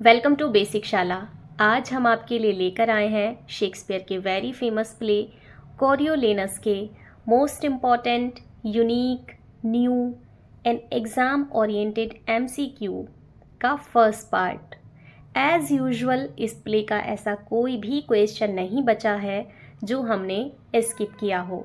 Welcome to basic शाला। आज हम आपके लिए लेकर आए हैं शेक्सपियर के वेरी फेमस प्ले कोरियोलेनस के most important, unique, new and exam oriented MCQ का फर्स्ट पार्ट। एज़ यूजुअल इस प्ले का ऐसा कोई भी क्वेश्चन नहीं बचा है जो हमने स्किप किया हो।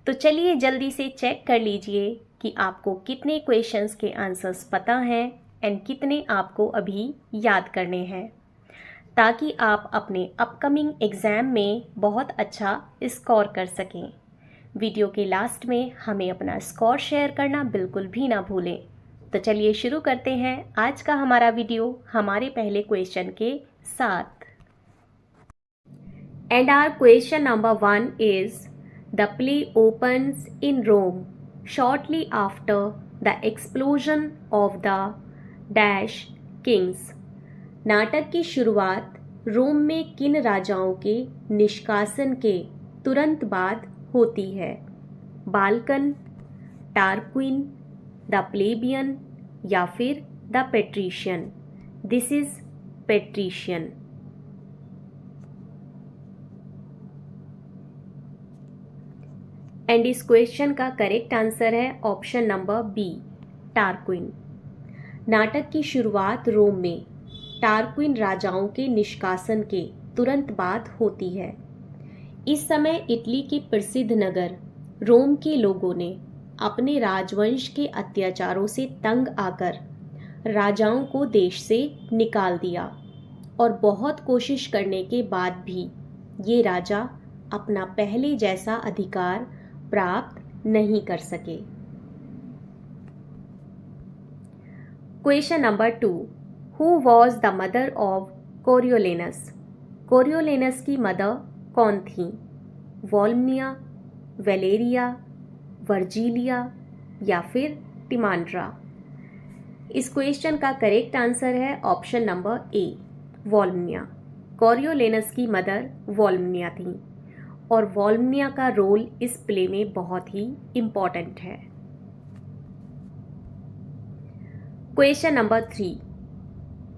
तो चलिए जल्दी से चेक कर लीजिए कि आपको कितने क्वेश्चंस के आंसर्स पता हैं एंड कितने आपको अभी याद करने हैं, ताकि आप अपने अपकमिंग एग्ज़ाम में बहुत अच्छा स्कोर कर सकें। वीडियो के लास्ट में हमें अपना स्कोर शेयर करना बिल्कुल भी ना भूलें। तो चलिए शुरू करते हैं आज का हमारा वीडियो हमारे पहले क्वेश्चन के साथ। And our question number 1 is The play opens in Rome shortly after the explosion of the dash kings. नाटक की शुरुआत रोम में किन राजाओं के निष्कासन के तुरंत बाद होती है? बाल्कन, टारक्विन, द प्लेबियन या फिर the patrician? This is patrician. And इस क्वेश्चन का करेक्ट आंसर है ऑप्शन नंबर बी, टारक्विन। नाटक की शुरुआत रोम में टारक्विन राजाओं के निष्कासन के तुरंत बाद होती है। इस समय इटली के प्रसिद्ध नगर रोम के लोगों ने अपने राजवंश के अत्याचारों से तंग आकर राजाओं को देश से निकाल दिया और बहुत कोशिश करने के बाद भी ये राजा अपना पहले जैसा अधिकार प्राप्त नहीं कर सके। Question number 2, who was the mother of Coriolanus? Coriolanus की मदर कौन थी? वोल्मिया, वेलेरिया, वर्जिलिया या फिर टिमांड्रा? इस क्वेश्चन का करेक्ट आंसर है ऑप्शन नंबर ए, वोल्मिया। कोरियोलेनस की मदर वोल्मिया थी और वोल्मिया का रोल इस प्ले में बहुत ही इम्पॉर्टेंट है। Question number 3,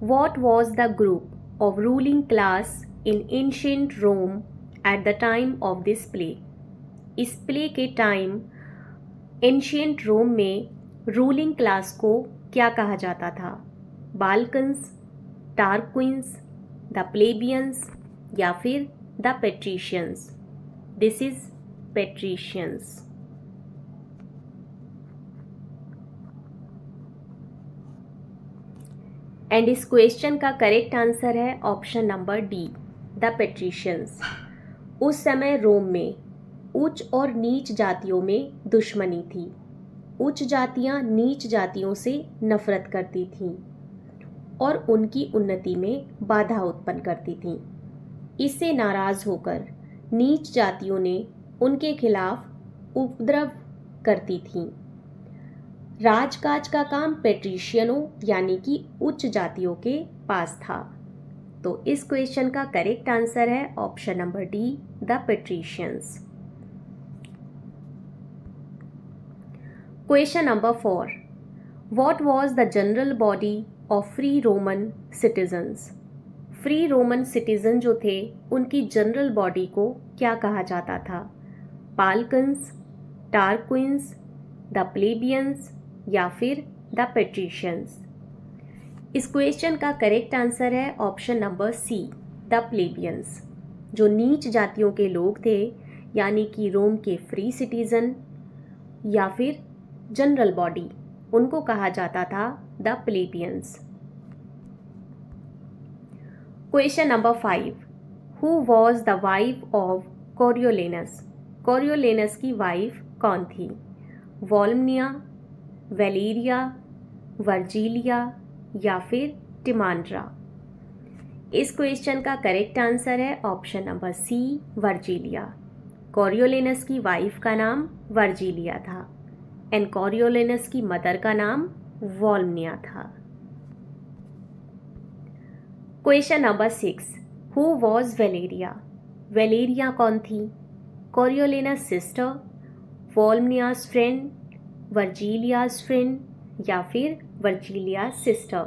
what was the group of ruling class in ancient Rome at the time of this play? इस प्ले के टाइम एंशिएंट रोम में रूलिंग क्लास को क्या कहा जाता था? बाल्कन्स, टारक्विन्स, द प्लेबियंस या फिर the patricians? This is patricians. And इस क्वेश्चन का करेक्ट आंसर है option number D, the patricians. उस समय रोम में उच्च और नीच जातियों में दुश्मनी थी। उच्च जातियां नीच जातियों से नफरत करती थीं और उनकी उन्नति में बाधा उत्पन्न करती थीं। इससे नाराज होकर नीच जातियों ने उनके खिलाफ उपद्रव करती थीं। राजकाज का काम पेट्रिशियनों यानी कि उच्च जातियों के पास था। तो इस क्वेश्चन का करेक्ट आंसर है option number D, the patricians. Question number 4, what was the general body of free Roman citizens? Free Roman citizen जो थे उनकी जनरल बॉडी को क्या कहा जाता था? बाल्कन्स, टारक्विन्स, द प्लेबियंस या फिर द पेट्रिशियंस? इस क्वेश्चन का करेक्ट आंसर है ऑप्शन नंबर सी, द प्लेबियंस। जो नीच जातियों के लोग थे यानी कि रोम के फ्री सिटीजन या फिर जनरल बॉडी, उनको कहा जाता था the plebeians. Question number 5, who was the wife of Coriolanus? Coriolanus की वाइफ कौन थी? वोल्मिया, वेलेरिया, वर्जिलिया या फिर टिमांड्रा? इस क्वेश्चन का करेक्ट आंसर है ऑप्शन नंबर सी, वर्जिलिया। कोरियोलेनस की वाइफ का नाम वर्जिलिया था एंड कोरियोलेनस की मदर का नाम वोल्मिया था। Question number 6, who was Valeria? Valeria कौन थी? Coriolanus sister, Volumnia's friend, Virgilia's friend या फिर वर्जिलिया सिस्टर?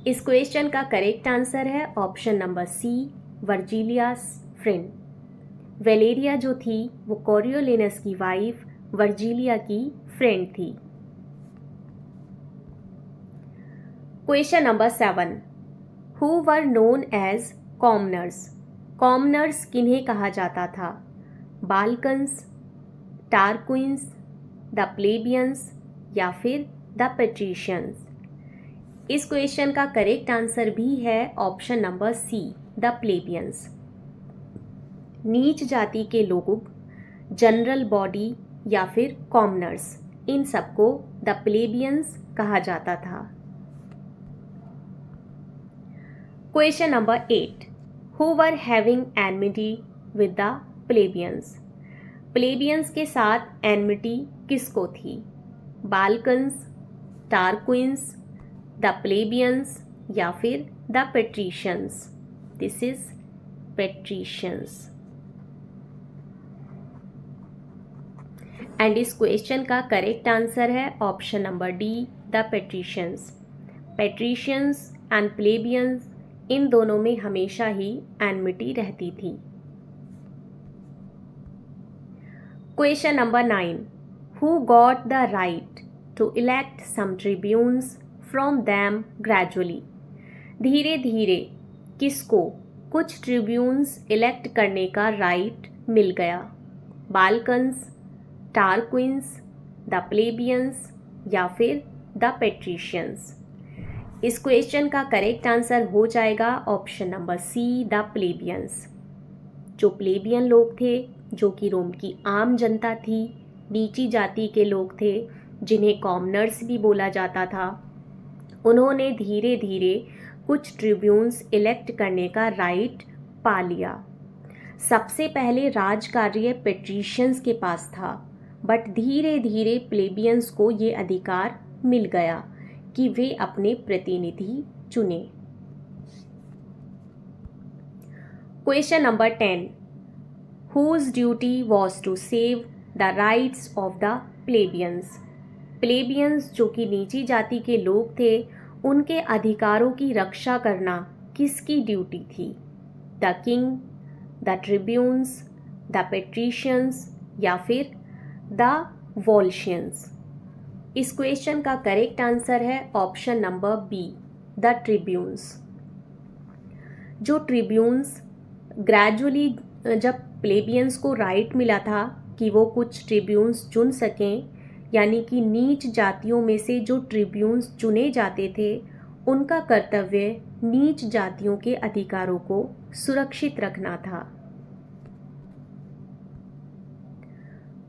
इस क्वेश्चन का करेक्ट आंसर है option number C, Virgilia's friend. Valeria जो थी वो कोरियोलेनस की वाइफ वर्जिलिया की फ्रेंड थी। Question number 7, who were known as commoners. Commoners किन्हें कहा जाता था? बाल्कन्स, टारक्विंस, द प्लेबियंस या फिर द पेट्रिशियंस। इस क्वेश्चन का करेक्ट आंसर भी है ऑप्शन नंबर सी, द प्लेबियंस। नीच जाति के लोग, जनरल बॉडी या फिर कॉमनर्स, इन सबको द प्लेबियंस कहा जाता था। Question number 8, who were having enmity with the plebeians. Plebeians के साथ एनमिटी किसको थी? बाल्कन्स, टारक्विंस, द प्लेबियंस या फिर the patricians. This is patricians. And इस क्वेश्चन का करेक्ट आंसर है option number D, the patricians. Patricians and plebeians, इन दोनों में हमेशा ही एनमिटी रहती थी। Question number 9, who got the right to elect some tribunes from them gradually. धीरे धीरे किसको कुछ ट्रिब्यून्स इलेक्ट करने का राइट मिल गया? बाल्कन्स, टारक्विंस, द प्लेबियंस या फिर द पेट्रिशियंस। इस क्वेश्चन का करेक्ट आंसर हो जाएगा ऑप्शन नंबर सी, द प्लेबियंस। जो प्लेबियन लोग थे, जो कि रोम की आम जनता थी, नीची जाति के लोग थे, जिन्हें कॉमनर्स भी बोला जाता था, उन्होंने धीरे धीरे कुछ ट्रिब्यून्स इलेक्ट करने का राइट पा लिया। सबसे पहले राज कार्य पेट्रिशियंस के पास था, बट धीरे धीरे प्लेबियंस को ये अधिकार मिल गया कि वे अपने प्रतिनिधि चुने। Question number 10, whose duty was to save the rights of the plebeians. Plebeians जो कि नीची जाति के लोग थे, उनके अधिकारों की रक्षा करना किसकी ड्यूटी थी? The king, the tribunes, the patricians या फिर द वॉल्शियंस। इस क्वेश्चन का करेक्ट आंसर है option number B, the tribunes. जो ट्रिब्यून्स ग्रेजुअली, जब प्लेबियंस को राइट मिला था कि वो कुछ ट्रिब्यून्स चुन सकें, यानी कि नीच जातियों में से जो ट्रिब्यून्स चुने जाते थे, उनका कर्तव्य नीच जातियों के अधिकारों को सुरक्षित रखना था।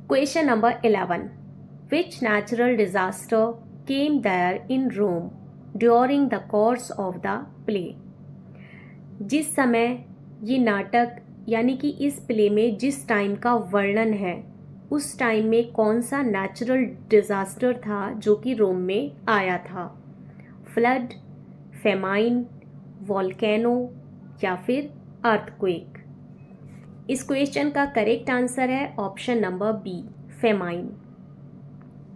Question number 11, which natural disaster came there in Rome during the course of the play। जिस समय ये नाटक यानी कि इस प्ले में जिस टाइम का वर्णन है, उस टाइम में कौन सा नेचुरल डिजास्टर था जो कि रोम में आया था? फ्लड, फेमाइन, वॉल्केनो या फिर अर्थक्वेक। इस क्वेश्चन का करेक्ट आंसर है ऑप्शन नंबर बी, फेमाइन।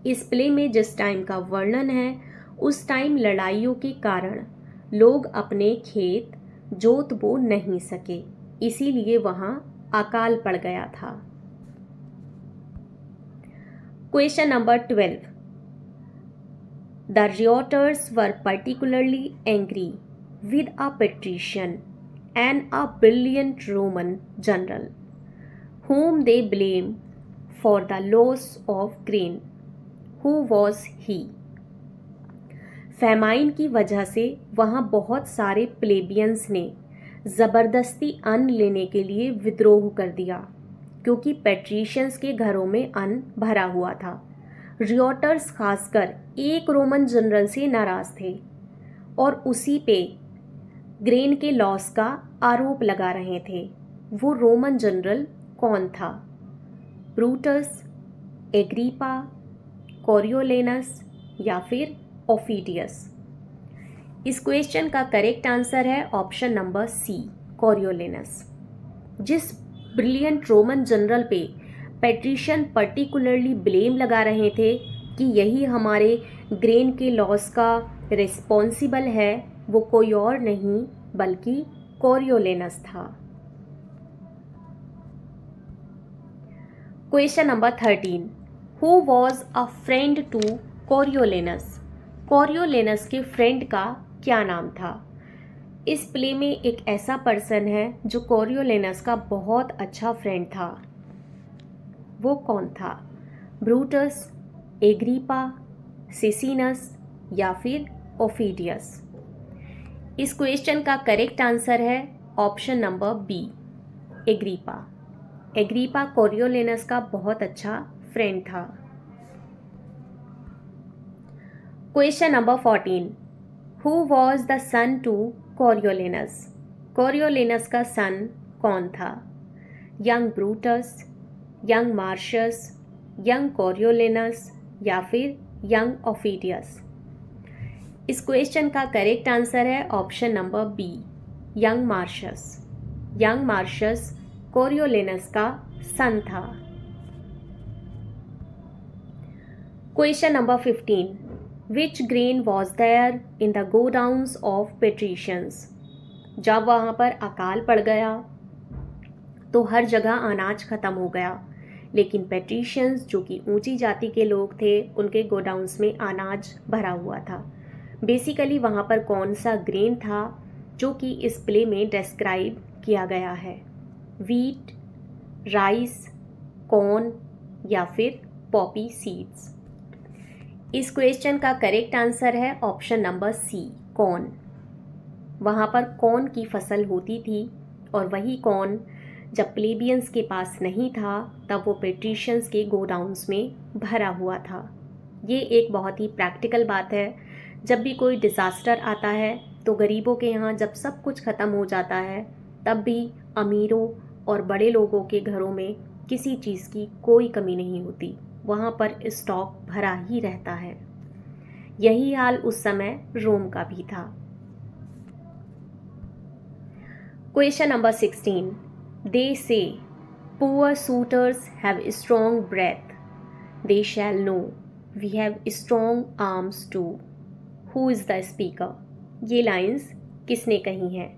इस प्ले में जिस टाइम का वर्णन है, उस टाइम लड़ाइयों के कारण लोग अपने खेत जोत बो नहीं सके, इसीलिए वहाँ अकाल पड़ गया था। Question number 12, the rioters were particularly angry with a patrician and a brilliant Roman general whom they blame for the loss of grain। Who was he? Famine की वजह से वहाँ बहुत सारे प्लेबियंस ने ज़बरदस्ती अन्न लेने के लिए विद्रोह कर दिया, क्योंकि पेट्रिशियंस के घरों में अन्न भरा हुआ था। रियोटर्स खासकर एक रोमन जनरल से नाराज थे और उसी पे ग्रेन के लॉस का आरोप लगा रहे थे। वो रोमन जनरल कौन था? ब्रूटस, एग्रीपा, कोरियोलेनस या फिर ओफिडियस। इस क्वेश्चन का करेक्ट आंसर है ऑप्शन नंबर सी, कोरियोलेनस। जिस ब्रिलियंट रोमन जनरल पे पेट्रिशियन पर्टिकुलरली ब्लेम लगा रहे थे कि यही हमारे ग्रेन के लॉस का रिस्पॉन्सिबल है, वो कोई और नहीं बल्कि कोरियोलेनस था। Question number 13, who was a friend to Coriolanus? Coriolanus के फ्रेंड का क्या नाम था? इस प्ले में एक ऐसा पर्सन है जो कोरियोलेनस का बहुत अच्छा फ्रेंड था। वो कौन था? ब्रूटस, एग्रीपा, सिसिनस या फिर ओफिडियस? इस क्वेश्चन का करेक्ट आंसर है option number B, Agrippa. Agrippa Coriolanus का बहुत अच्छा फ्रेंड था। Question number 14, who was the son to Coriolanus? Coriolanus का सन कौन था? Young Brutus, young Marcius, young Coriolanus या फिर यंग ओफिडियस? इस क्वेश्चन का करेक्ट आंसर है option number B, young Marcius. Young Marcius Coriolanus का सन था। Question number 15, which grain was there in the godowns of पेट्रिशियंस? जब वहाँ पर अकाल पड़ गया तो हर जगह अनाज खत्म हो गया, लेकिन पेट्रिशियंस जो कि ऊंची जाति के लोग थे उनके गोडाउन्स में अनाज भरा हुआ था। बेसिकली वहाँ पर कौन सा ग्रेन था जो कि इस प्ले में डिस्क्राइब किया गया है? वीट, राइस, कॉर्न या फिर पॉपी सीड्स? इस क्वेश्चन का करेक्ट आंसर है ऑप्शन नंबर सी, कॉर्न। वहाँ पर कॉर्न की फसल होती थी और वही कॉर्न जब प्लेबियंस के पास नहीं था तब वो पेट्रिशियंस के गोडाउन्स में भरा हुआ था। ये एक बहुत ही प्रैक्टिकल बात है। जब भी कोई डिज़ास्टर आता है तो गरीबों के यहाँ जब सब कुछ ख़त्म हो जाता है तब भी अमीरों और बड़े लोगों के घरों में किसी चीज़ की कोई कमी नहीं होती, वहाँ पर स्टॉक भरा ही रहता है। यही हाल उस समय रोम का भी था। Question number 16, they say poor suitors have strong breath, they shall know we have strong arms too. Who is the speaker? ये लाइन्स किसने कही हैं?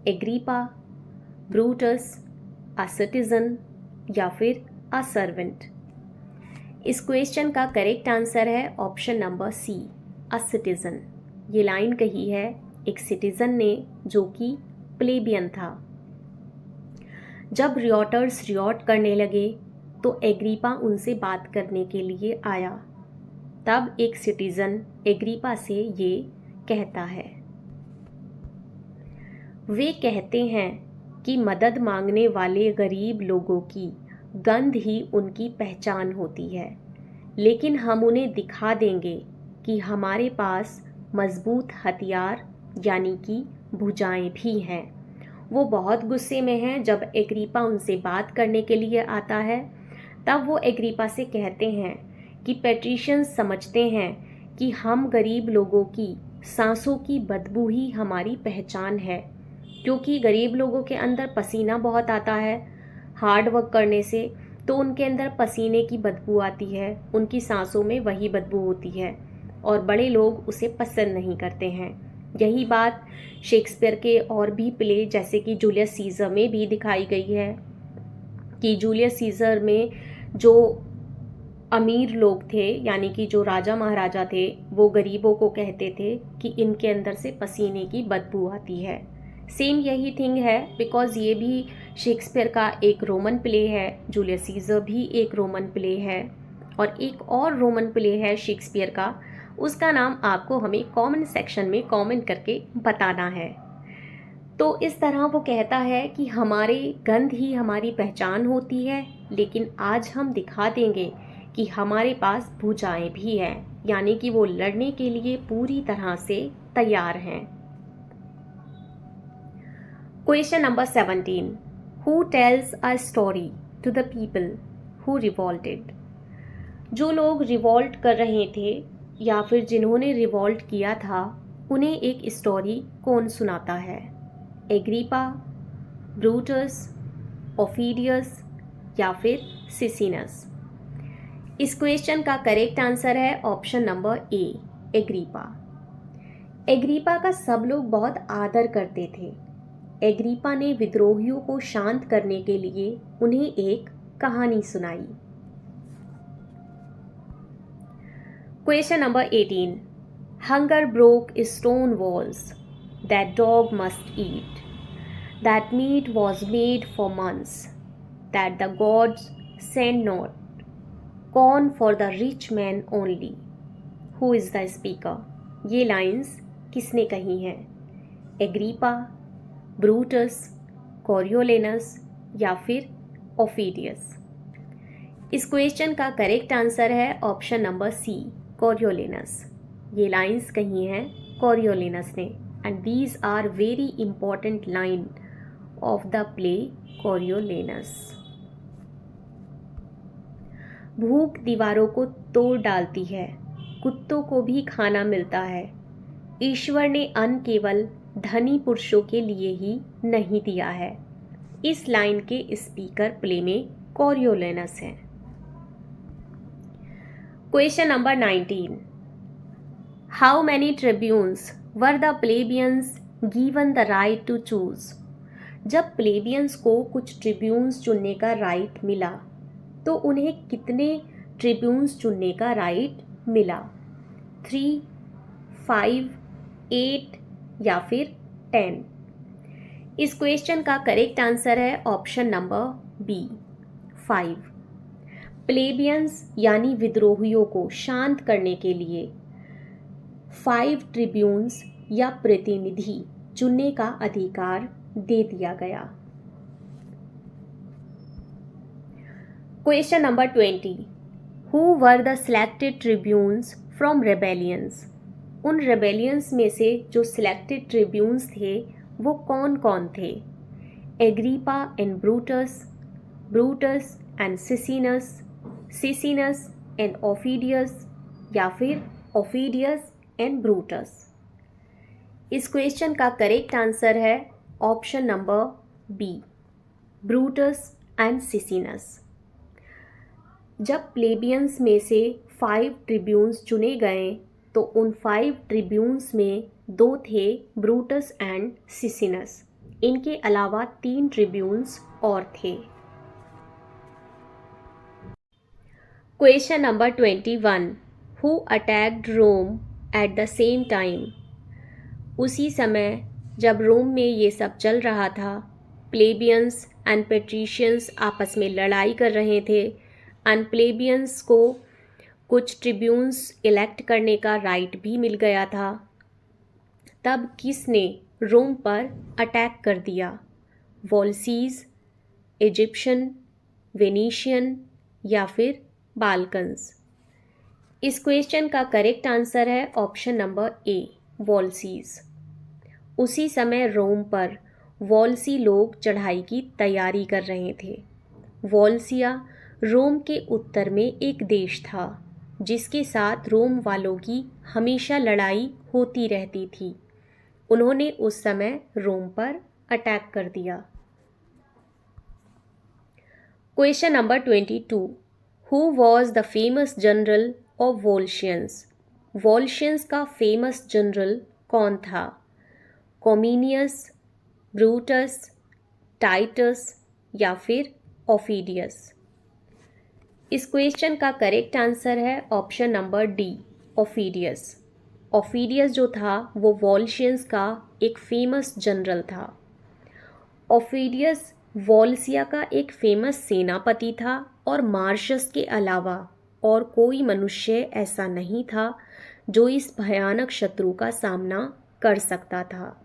एग्रीपा, ब्रूटस, अ सिटीजन या फिर अ सर्वेंट? इस क्वेश्चन का करेक्ट आंसर है option number c, a citizen. ये लाइन कही है एक सिटीजन ने जो कि प्लेबियन था। जब रियोटर्स रियोट करने लगे तो एग्रीपा उनसे बात करने के लिए आया। तब एक सिटीजन एग्रीपा से ये कहता है, वे कहते हैं कि मदद मांगने वाले गरीब लोगों की गंध ही उनकी पहचान होती है, लेकिन हम उन्हें दिखा देंगे कि हमारे पास मजबूत हथियार यानी कि भुजाएं भी हैं। वो बहुत गुस्से में हैं। जब एग्रीपा उनसे बात करने के लिए आता है तब वो एग्रीपा से कहते हैं कि पेट्रिशियंस समझते हैं कि हम गरीब लोगों की सांसों की बदबू ही हमारी पहचान है, क्योंकि गरीब लोगों के अंदर पसीना बहुत आता है हार्ड वर्क करने से, तो उनके अंदर पसीने की बदबू आती है, उनकी सांसों में वही बदबू होती है और बड़े लोग उसे पसंद नहीं करते हैं। यही बात शेक्सपियर के और भी प्ले जैसे कि जूलियस सीजर में भी दिखाई गई है कि जूलियस सीजर में जो अमीर लोग थे यानी कि जो राजा महाराजा थे वो गरीबों को कहते थे कि इनके अंदर से पसीने की बदबू आती है। सेम यही थिंग है, बिकॉज ये भी शेक्सपियर का एक रोमन प्ले है, जूलियस सीजर भी एक रोमन प्ले है और एक और रोमन प्ले है शेक्सपियर का, उसका नाम आपको हमें कमेंट सेक्शन में कमेंट करके बताना है। तो इस तरह वो कहता है कि हमारे गंध ही हमारी पहचान होती है, लेकिन आज हम दिखा देंगे कि हमारे पास भुजाएं भी हैं, यानी कि वो लड़ने के लिए पूरी तरह से तैयार हैं। Question number 17, who tells a story to the people who revolted? जो लोग रिवॉल्ट कर रहे थे या फिर जिन्होंने रिवॉल्ट किया था उन्हें एक स्टोरी कौन सुनाता है? एग्रीपा, ब्रूटस, ओफिडियस या फिर सिसिनस? इस क्वेश्चन का करेक्ट आंसर है ऑप्शन नंबर ए, एग्रीपा। एग्रीपा का सब लोग बहुत आदर करते थे। एग्रीपा ने विद्रोहियों को शांत करने के लिए उन्हें एक कहानी सुनाई। Question number 18। Hunger broke stone walls that dog must eat. That meat was made for months. That the gods send not. Corn for the rich man only. Who is the speaker? ये लाइंस किसने कही हैं? Agrippa, Brutus, कोरियोलेनस या फिर ओफिडियस? इस question का correct answer है ऑप्शन नंबर सी, कोरियोलेनस। ये लाइंस कही हैं कोरियोलेनस ने, and these are very important line of the play Coriolanus. भूख दीवारों को तोड़ डालती है, कुत्तों को भी खाना मिलता है। ईश्वर ने अन्न केवल धनी पुरुषों के लिए ही नहीं दिया है। इस लाइन के स्पीकर प्ले में कोरियोलेनस हैं। Question number 19। How many tribunes were the plebeians given the right to choose? जब प्लेबियंस को कुछ ट्रिब्यून्स चुनने का राइट मिला तो उन्हें कितने ट्रिब्यून्स चुनने का राइट मिला? 3, 5, 8 या फिर 10? इस क्वेश्चन का करेक्ट आंसर है ऑप्शन नंबर बी, 5। प्लेबियंस यानी विद्रोहियों को शांत करने के लिए 5 ट्रिब्यून्स या प्रतिनिधि चुनने का अधिकार दे दिया गया। Question number 20। Who were the selected ट्रिब्यून्स from rebellions? उन रेबेलियंस में से जो सिलेक्टेड ट्रिब्यून्स थे वो कौन कौन थे? Agrippa and Brutus, Brutus and Sicinius, Sicinius and Aufidius या फिर ओफिडियस एंड ब्रूटस? इस क्वेश्चन का करेक्ट आंसर है option number B, Brutus and Sicinius. जब प्लेबियंस में से 5 ट्रिब्यून्स चुने गए तो उन 5 ट्रिब्यून्स में 2 थे ब्रूटस एंड सिसिनस। इनके अलावा 3 ट्रिब्यून्स और थे। Question number 21। Who attacked Rome at the same time? उसी समय जब रोम में ये सब चल रहा था, प्लेबियंस एंड पेट्रिशियंस आपस में लड़ाई कर रहे थे, एंड प्लेबियंस को कुछ ट्रिब्यून्स इलेक्ट करने का राइट भी मिल गया था। तब किसने रोम पर अटैक कर दिया? वॉल्सीज, इजिप्शियन, वेनीशियन या फिर बाल्कन्स? इस क्वेश्चन का करेक्ट आंसर है ऑप्शन नंबर ए, वॉल्सीज। उसी समय रोम पर वॉल्सी लोग चढ़ाई की तैयारी कर रहे थे। वॉल्सिया रोम के उत्तर में एक देश था जिसके साथ रोम वालों की हमेशा लड़ाई होती रहती थी। उन्होंने उस समय रोम पर अटैक कर दिया। Question number 22। Who was the famous general of Volscians? Volscians का फेमस जनरल कौन था? कॉमिनियस, ब्रूटस, टाइटस या फिर ओफिडियस? इस क्वेश्चन का करेक्ट आंसर है ऑप्शन नंबर डी, ओफिडियस। ओफिडियस जो था वो वॉल्शियंस का एक फेमस जनरल था। ओफिडियस वॉल्सिया का एक फेमस सेनापति था और मार्शस के अलावा और कोई मनुष्य ऐसा नहीं था जो इस भयानक शत्रु का सामना कर सकता था।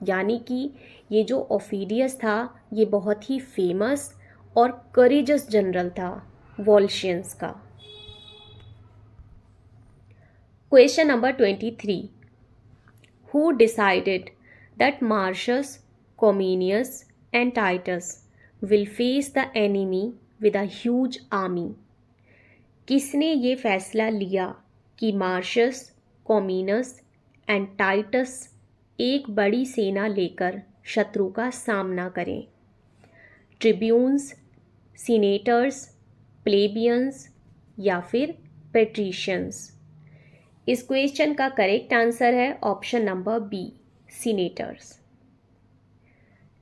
यानी कि ये जो ओफिडियस था ये बहुत ही फेमस और करेजस जनरल था वॉल्शियंस का। Question number 23। Who decided that Marcius, Cominius and Titus will face the enemy with a huge army? किसने ये फैसला लिया कि मार्शस, कॉमिनस एंड टाइटस एक बड़ी सेना लेकर शत्रु का सामना करें? ट्रिब्यून्स, सीनेटर्स, प्लेबियंस या फिर पेट्रिशियंस? इस क्वेश्चन का करेक्ट आंसर है option number B, senators.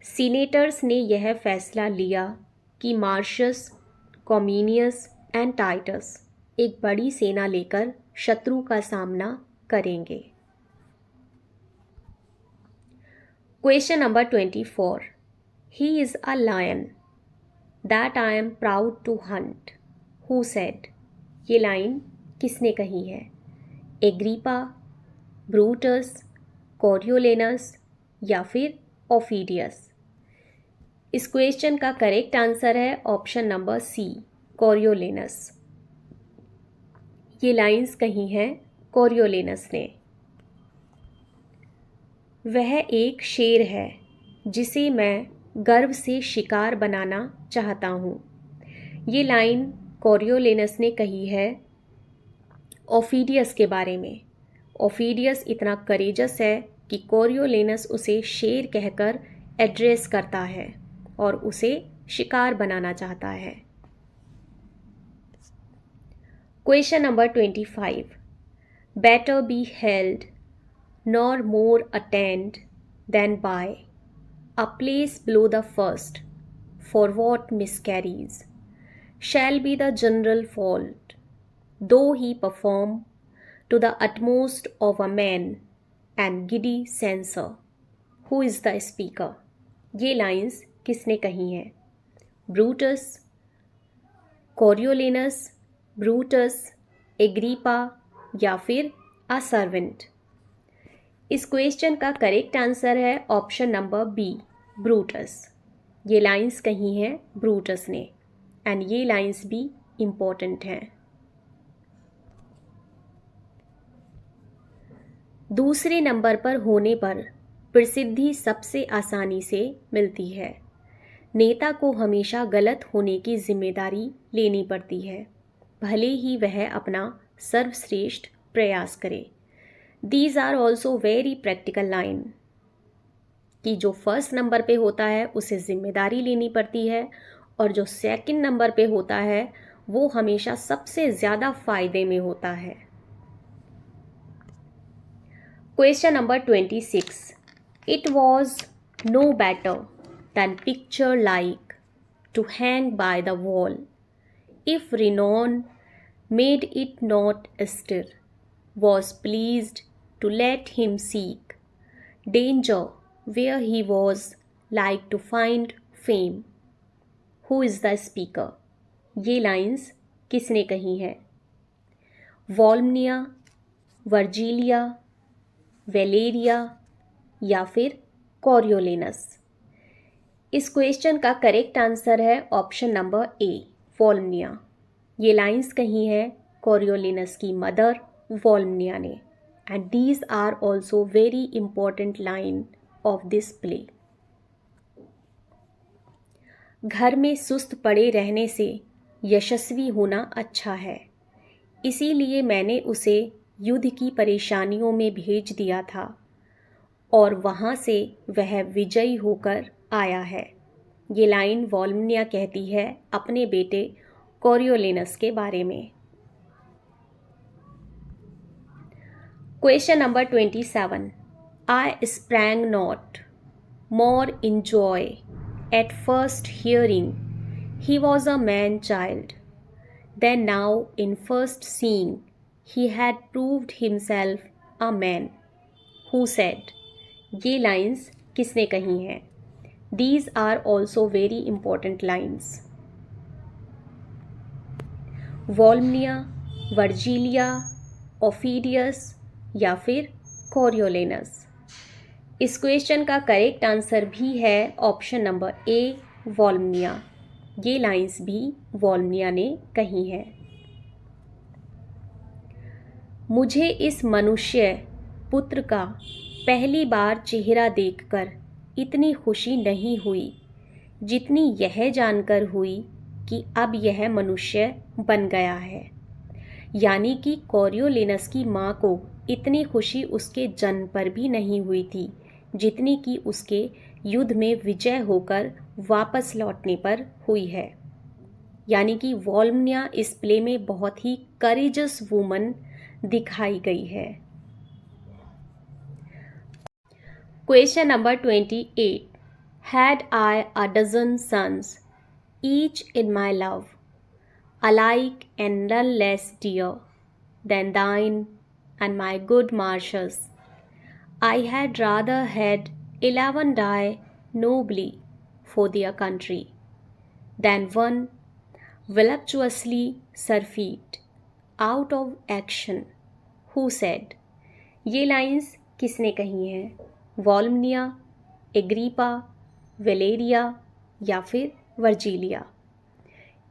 Senators ने यह फैसला लिया कि मार्शस, कॉमिनियस एंड टाइटस एक बड़ी सेना लेकर शत्रु का सामना करेंगे। Question number 24, he is a lion that I am proud to hunt, who said. ये लाइन किसने कही है? एग्रीपा, ब्रूटस, कोरियोलेनस या फिर ओफिडियस। इस क्वेश्चन का करेक्ट आंसर है ऑप्शन नंबर सी, कोरियोलेनस। ये लाइंस कही हैं कोरियोलेनस ने। वह एक शेर है जिसे मैं गर्व से शिकार बनाना चाहता हूँ। ये लाइन कोरियोलेनस ने कही है ओफिडियस के बारे में। ओफिडियस इतना करेजस है कि कोरियोलेनस उसे शेर कहकर एड्रेस करता है और उसे शिकार बनाना चाहता है। Question number 25, better be held nor more attend than by a place below the first, for what miscarries shall be the general fault, though he perform to the utmost of a man and giddy censor, who is the speaker। ये लाइंस किसने कही हैं? Brutus, कोरियोलेनस, Brutus, एग्रीपा या फिर a servant. इस question का correct answer है ऑप्शन नंबर बी, ब्रूटस। ये लाइंस कही हैं ब्रूटस ने एंड ये लाइंस भी इम्पोर्टेंट हैं। दूसरे नंबर पर होने पर प्रसिद्धि सबसे आसानी से मिलती है। नेता को हमेशा गलत होने की जिम्मेदारी लेनी पड़ती है, भले ही वह अपना सर्वश्रेष्ठ प्रयास करे। These are also very practical line कि जो फर्स्ट नंबर पे होता है उसे जिम्मेदारी लेनी पड़ती है और जो सेकंड नंबर पे होता है वो हमेशा सबसे ज़्यादा फायदे में होता है। Question number 26, it was no better than picture like to hang by the wall, if renown made it not stir, was pleased to let him seek danger where he was like to find fame, who is the speaker। ये लाइंस किसने कही हैं? वॉल्मिया, वर्जीलिया, Valeria या फिर कोरियोलेनस। इस question का correct answer है ऑप्शन नंबर ए, वॉल्मिया। ये लाइंस कही हैं कोरियोलेनस की मदर वॉल्मिया ने and these are also very important line of this play. घर में सुस्त पड़े रहने से यशस्वी होना अच्छा है, इसीलिए मैंने उसे युद्ध की परेशानियों में भेज दिया था और वहाँ से वह विजयी होकर आया है। ये लाइन वॉल्मिया कहती है अपने बेटे कोरियोलेनस के बारे में। Question number 27, I sprang not more in joy at first hearing he was a man child than now in first seeing he had proved himself a man, who said। ये लाइंस किसने कही हैं? These are also very important lines। वॉल्मिया, वर्जीलिया, ओफिडियस या फिर कोरियोलेनस। इस question का correct answer भी है ऑप्शन नंबर ए, वॉल्मिया। ये लाइंस भी वॉल्मिया ने कही हैं। मुझे इस मनुष्य पुत्र का पहली बार चेहरा देखकर इतनी खुशी नहीं हुई जितनी यह जानकर हुई कि अब यह मनुष्य बन गया है। यानी कि कोरियोलेनस की माँ को इतनी खुशी उसके जन्म पर भी नहीं हुई थी जितनी कि उसके युद्ध में विजय होकर वापस लौटने पर हुई है। यानी कि वॉल्मिया इस प्ले में बहुत ही करेजस वूमन दिखाई गई है। Question number 28, Had I a dozen sons, each in my love, alike and none less dear than thine and my good Marcius, I had rather had 11 die nobly for their country than one voluptuously surfeit out of action who said। ये लाइंस किसने कही हैं? वॉल्मिया, एग्रीपा, Valeria या फिर वर्जीलिया?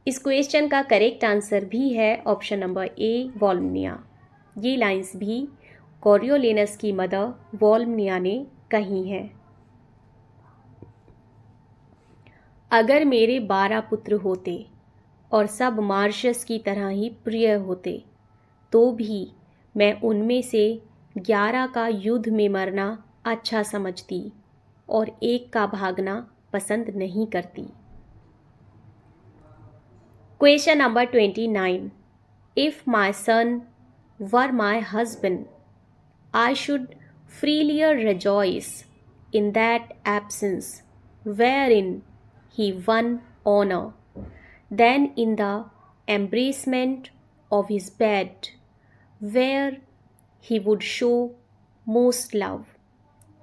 इस question का correct answer भी है ऑप्शन नंबर ए, वॉल्मिया। ये लाइंस भी कोरियोलेनस की मदर वॉल्मिया ने कही हैं। अगर मेरे 12 पुत्र होते और सब मार्शस की तरह ही प्रिय होते तो भी मैं उनमें से 11 का युद्ध में मरना अच्छा समझती और एक का भागना पसंद नहीं करती। Question number 29, if my son were my husband I should freelier rejoice in that absence wherein he won honor than in the embracement of his bed where he would show most love।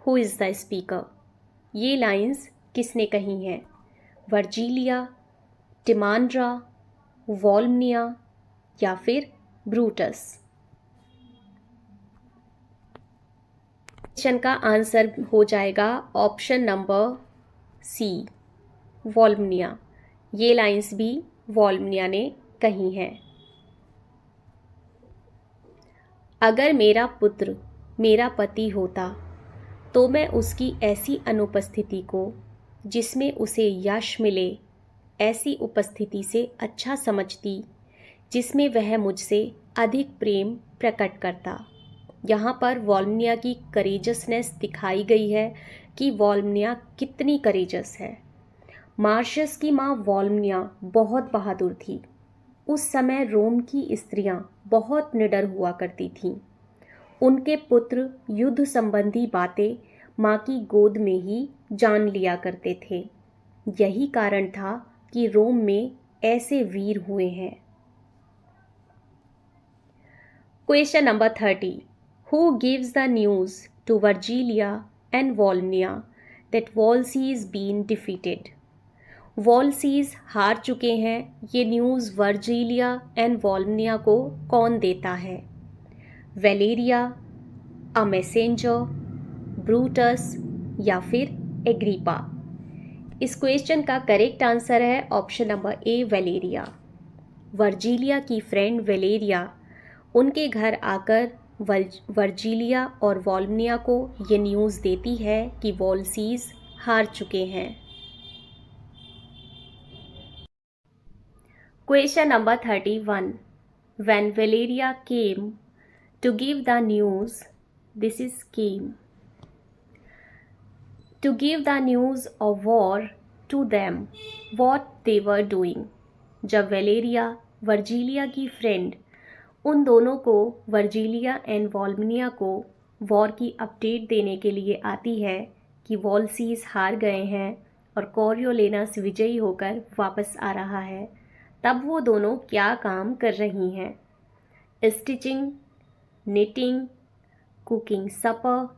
Who is the speaker? ये लाइंस किसने कही हैं? वर्जीलिया, टिमांड्रा, वॉल्मिया या फिर Brutus? Question का answer हो जाएगा ऑप्शन नंबर सी, वॉल्मिया। ये लाइंस भी वॉल्मिया ने कही हैं। अगर मेरा पुत्र मेरा पति होता तो मैं उसकी ऐसी अनुपस्थिति को जिसमें उसे यश मिले ऐसी उपस्थिति से अच्छा समझती जिसमें वह मुझसे अधिक प्रेम प्रकट करता। यहाँ पर वॉल्मिया की करेजसनेस दिखाई गई है कि वॉल्मिया कितनी करेजस है। मार्शस की माँ वॉल्मिया बहुत बहादुर थी। उस समय रोम की स्त्रियां बहुत निडर हुआ करती थीं। उनके पुत्र युद्ध संबंधी बातें माँ की गोद में ही जान लिया करते थे। यही कारण था कि रोम में ऐसे वीर हुए हैं। Question number 30, who gives the news to Virgilia and Volumnia that Volsces been defeated? Volsces हार चुके हैं, ये न्यूज़ वर्जीलिया एंड वॉल्मिया को कौन देता है? वेलेरिया, अ मैसेंजर, ब्रूटस या फिर एग्रीपा? इस क्वेश्चन का करेक्ट आंसर है ऑप्शन नंबर ए, वेलेरिया। वर्जीलिया की फ्रेंड वेलेरिया उनके घर आकर वर्जीलिया और वॉल्मिया को ये न्यूज़ देती है कि वॉल्सीज हार चुके हैं। Question number 31, when Valeria came to give the news, this is came to give the news of war to them, what they were doing। जब वेलेरिया वर्जीलिया की फ्रेंड उन दोनों को, वर्जीलिया एंड वॉल्मिया को, वॉर की अपडेट देने के लिए आती है कि वॉल्सीज हार गए हैं और कोरियोलेनस विजयी होकर वापस आ रहा है, तब वो दोनों क्या काम कर रही हैं? स्टिचिंग, निटिंग, कुकिंग सपर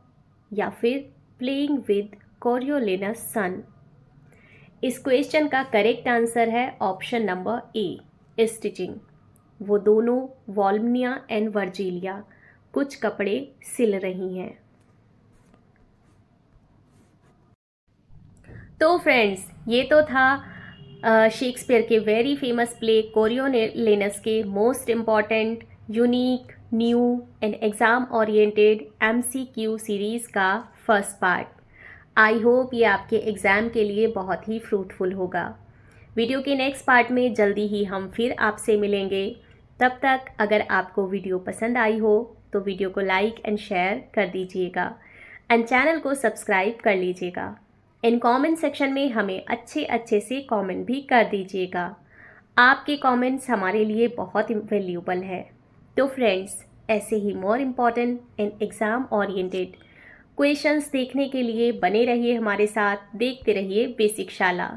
या फिर प्लेइंग विद कोरियोलेनस सन? इस क्वेश्चन का करेक्ट आंसर है ऑप्शन नंबर ए, स्टिचिंग। वो दोनों वॉल्मिया एंड वर्जीलिया कुछ कपड़े सिल रही हैं। तो फ्रेंड्स, ये तो था शेक्सपियर के वेरी फेमस प्ले कोरियोलेनस के most important, unique, new and exam oriented MCQ series का फर्स्ट पार्ट। आई होप ये आपके एग्ज़ाम के लिए बहुत ही फ्रूटफुल होगा। वीडियो के नेक्स्ट पार्ट में जल्दी ही हम फिर आपसे मिलेंगे। तब तक अगर आपको वीडियो पसंद आई हो तो वीडियो को लाइक एंड शेयर कर दीजिएगा एंड चैनल को सब्सक्राइब कर लीजिएगा। इन कमेंट सेक्शन में हमें अच्छे से कमेंट भी कर दीजिएगा। आपके कमेंट्स हमारे लिए बहुत वैल्यूबल है। तो फ्रेंड्स, ऐसे ही more important and exam oriented questions देखने के लिए बने रहिए हमारे साथ, देखते रहिए बेसिक शाला।